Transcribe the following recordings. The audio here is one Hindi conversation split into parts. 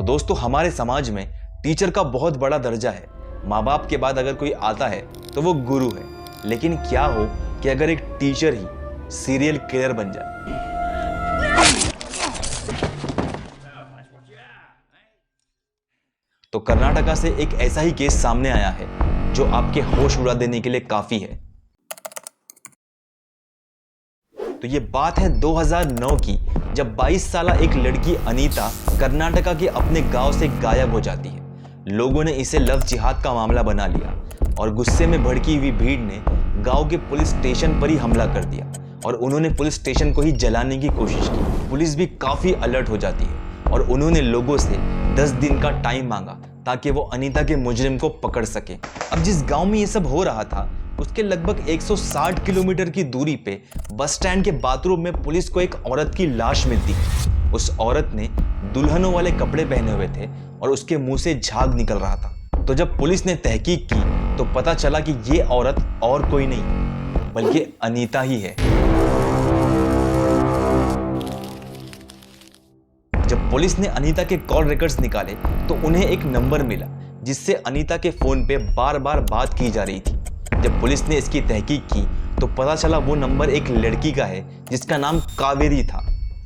तो दोस्तों, हमारे समाज में टीचर का बहुत बड़ा दर्जा है। माँ बाप के बाद अगर कोई आता है तो वो गुरु है। लेकिन क्या हो कि अगर एक टीचर ही सीरियल किलर बन जाए? तो कर्नाटका से एक ऐसा ही केस सामने आया है जो आपके होश उड़ा देने के लिए काफी है। तो ये बात है 2009 की, जब 22 साला एक लड़की अनीता कर्नाटका के अपने गांव से गायब हो जाती है। लोगों ने इसे लव जिहाद का मामला बना लिया और गुस्से में भड़की हुई भीड़ ने गांव के पुलिस स्टेशन पर ही हमला कर दिया और उन्होंने पुलिस स्टेशन को ही जलाने की कोशिश की। पुलिस भी काफी अलर्ट हो जाती है और उन्होंने लोगों से 10 दिन का टाइम मांगा ताकि वो अनीता के मुजरिम को पकड़ सके। अब जिस गांव में ये सब हो रहा था उसके लगभग 160 किलोमीटर की दूरी पे बस स्टैंड के बाथरूम में पुलिस को एक औरत की लाश मिलती है। उस औरत ने दुल्हनों वाले कपड़े पहने हुए थे और उसके मुंह से झाग निकल रहा था। तो जब पुलिस ने तहकीक की तो पता चला कि ये औरत और कोई नहीं बल्कि अनीता ही है। जब पुलिस ने अनीता के कॉल रिकॉर्ड्स निकाले तो उन्हें एक नंबर मिला जिससे अनीता के फोन पे बार बार बात की जा रही थी। जब पुलिस ने इसकी तहकीक की तो पता चला वो नंबर एक लड़की का है जिसका नाम कावेरी था।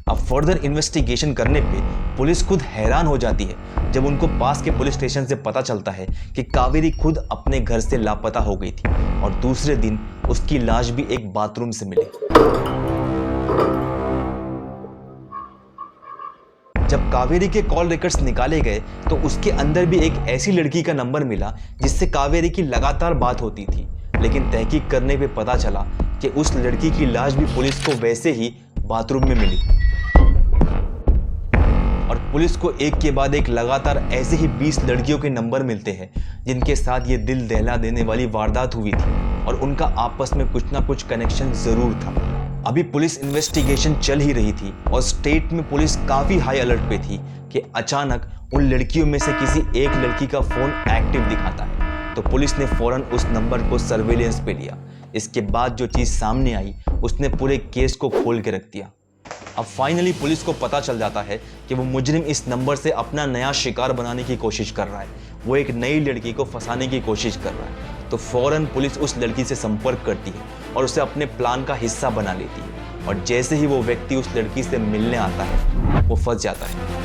अब फर्दर इन्वेस्टिगेशन करने पे पुलिस खुद हैरान हो जाती है जब उनको पास के पुलिस स्टेशन से पता चलता है कि कावेरी खुद अपने घर से लापता हो गई थी और दूसरे दिन उसकी लाश भी एक बाथरूम से मिली। जब कावेरी के कॉल रिकॉर्ड्स निकाले गए तो उसके अंदर भी एक ऐसी लड़की का नंबर मिला जिससे कावेरी की लगातार बात होती थी। लेकिन तहकीक करने पे पता चला कि उस लड़की की लाश भी पुलिस को वैसे ही बाथरूम में मिली और पुलिस को एक के बाद एक लगातार ऐसे ही 20 लड़कियों के नंबर मिलते हैं जिनके साथ ये दिल दहला देने वाली वारदात हुई थी और उनका आपस में कुछ ना कुछ कनेक्शन जरूर था। अभी पुलिस इन्वेस्टिगेशन चल ही रही थी और स्टेट में पुलिस काफी हाई अलर्ट पे थी कि अचानक उन लड़कियों में से किसी एक लड़की का फोन एक्टिव दिखाता है। तो पुलिस ने फौरन उस नंबर को सर्वेलेंस पे लिया। इसके बाद जो चीज सामने आई उसने पूरे केस को खोल के रख दिया। अब फाइनली पुलिस को पता चल जाता है कि वो मुजरिम इस नंबर से अपना नया शिकार बनाने की कोशिश कर रहा है। वो एक नई लड़की को फंसाने की कोशिश कर रहा है। तो फौरन पुलिस उस लड़की से संपर्क करती है और उसे अपने प्लान का हिस्सा बना लेती है और जैसे ही वो व्यक्ति उस लड़की से मिलने आता है वो फंस जाता है।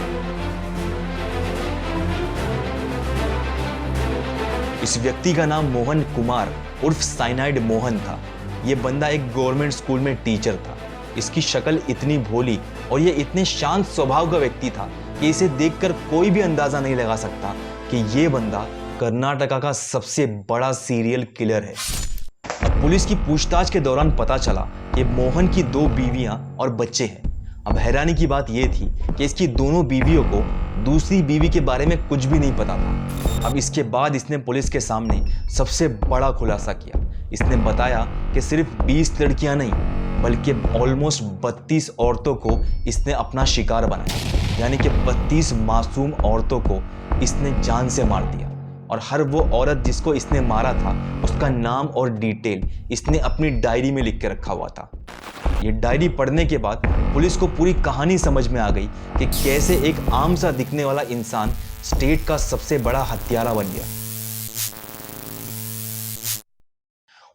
इस व्यक्ति का नाम मोहन कुमार उर्फ साइनाइड मोहन था। ये बंदा एक गवर्नमेंट स्कूल में टीचर था। इसकी शक्ल इतनी भोली और ये इतने शांत स्वभाव का व्यक्ति था कि इसे देखकर कोई भी अंदाजा नहीं लगा सकता कि ये बंदा कर्नाटका का सबसे बड़ा सीरियल किलर है। अब पुलिस की पूछताछ के दौरान पता चला कि मोहन की 2 बीवियां और बच्चे हैं। अब हैरानी की बात यह थी कि इसकी दोनों बीवियों को दूसरी बीवी के बारे में कुछ भी नहीं पता था। अब इसके बाद इसने पुलिस के सामने सबसे बड़ा खुलासा किया। इसने बताया कि सिर्फ 20 लड़कियां नहीं बल्कि ऑलमोस्ट 32 औरतों को इसने अपना शिकार बनाया। यानी कि 32 मासूम औरतों को इसने जान से मार दिया और हर वो औरत जिसको इसने मारा था उसका नाम और डिटेल इसने अपनी डायरी में लिख के रखा हुआ था। ये डायरी पढ़ने के बाद पुलिस को पूरी कहानी समझ में आ गई कि कैसे एक आम सा दिखने वाला इंसान स्टेट का सबसे बड़ा हत्यारा बन गया।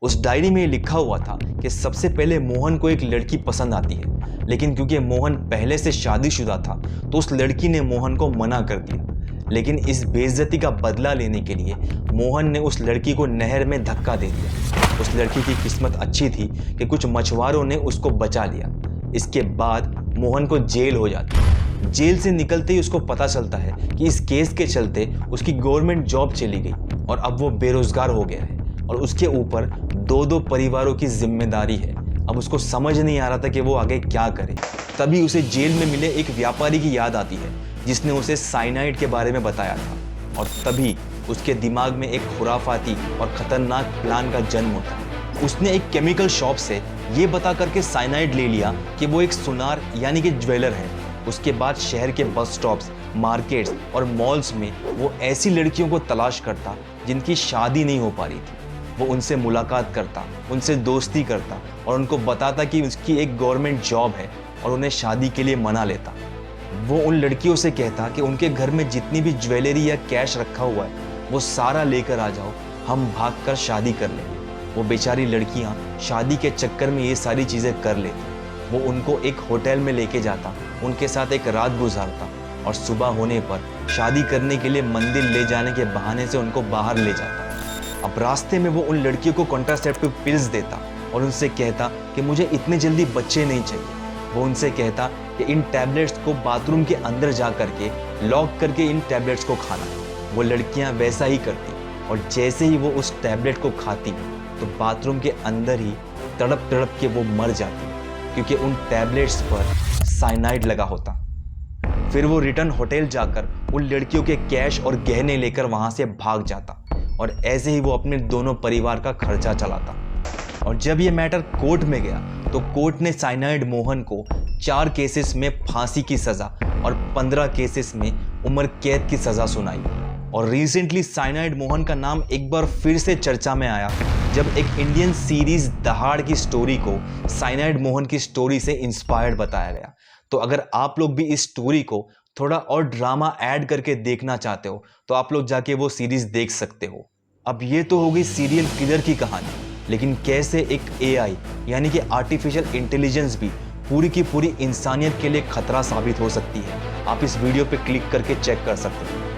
उस डायरी में लिखा हुआ था कि सबसे पहले मोहन को एक लड़की पसंद आती है, लेकिन क्योंकि मोहन पहले से शादीशुदा था तो उस लड़की ने मोहन को मना कर दिया। लेकिन इस बेइज्जती का बदला लेने के लिए मोहन ने उस लड़की को नहर में धक्का दे दिया। उस लड़की की किस्मत अच्छी थी कि कुछ मछुआरों ने उसको बचा लिया। इसके बाद मोहन को जेल हो जाती है। जेल से निकलते ही उसको पता चलता है कि इस केस के चलते उसकी गवर्नमेंट जॉब चली गई और अब वो बेरोजगार हो गया है और उसके ऊपर 2 परिवारों की जिम्मेदारी है। अब उसको समझ नहीं आ रहा था कि वो आगे क्या करे। तभी उसे जेल में मिले एक व्यापारी की याद आती है जिसने उसे साइनाइड के बारे में बताया था और तभी उसके दिमाग में एक खुराफाती और खतरनाक प्लान का जन्म होता है। उसने एक केमिकल शॉप से ये बता करके साइनाइड ले लिया कि वो एक सुनार यानी कि ज्वेलर है। उसके बाद शहर के बस स्टॉप्स, मार्केट्स और मॉल्स में वो ऐसी लड़कियों को तलाश करता जिनकी शादी नहीं हो पा रही थी। वो उनसे मुलाकात करता, उनसे दोस्ती करता और उनको बताता कि उसकी एक गवर्नमेंट जॉब है और उन्हें शादी के लिए मना लेता। वो उन लड़कियों से कहता कि उनके घर में जितनी भी ज्वेलरी या कैश रखा हुआ है वो सारा लेकर आ जाओ, हम भागकर शादी कर लेंगे। वो बेचारी लड़कियां शादी के चक्कर में ये सारी चीज़ें कर लेती। वो उनको एक होटल में लेके जाता, उनके साथ एक रात गुजारता और सुबह होने पर शादी करने के लिए मंदिर ले जाने के बहाने से उनको बाहर ले जाता। अब रास्ते में वो उन लड़कियों को कॉन्ट्रासेप्टिव पिल्स देता और उनसे कहता कि मुझे इतने जल्दी बच्चे नहीं चाहिए। वो उनसे कहता कि इन टैबलेट्स को बाथरूम के अंदर जा करके लॉक करके इन टैबलेट्स को खाना। वो लड़कियां वैसा ही करती और जैसे ही वो उस टैबलेट को खाती तो बाथरूम के अंदर ही तड़प तड़प के वो मर जाती, क्योंकि उन टैबलेट्स पर साइनाइड लगा होता। फिर वो रिटर्न होटल जाकर उन लड़कियों के कैश और गहने लेकर वहां से भाग जाता और ऐसे ही वो अपने दोनों परिवार का खर्चा चलाता। और जब ये मैटर कोर्ट में गया तो कोर्ट ने साइनाइड मोहन को 4 केसेस में फांसी की सज़ा और 15 केसेस में उम्र कैद की सज़ा सुनाई। और रिसेंटली साइनाइड मोहन का नाम एक बार फिर से चर्चा में आया जब एक इंडियन सीरीज दहाड़ की स्टोरी को साइनाइड मोहन की स्टोरी से इंस्पायर्ड बताया गया। तो अगर आप लोग भी इस स्टोरी को थोड़ा और ड्रामा ऐड करके देखना चाहते हो तो आप लोग जाके वो सीरीज देख सकते हो। अब ये तो हो गई सीरियल किलर की कहानी, लेकिन कैसे एक एआई यानी कि आर्टिफिशियल इंटेलिजेंस भी पूरी की पूरी इंसानियत के लिए खतरा साबित हो सकती है, आप इस वीडियो पे क्लिक करके चेक कर सकते हो।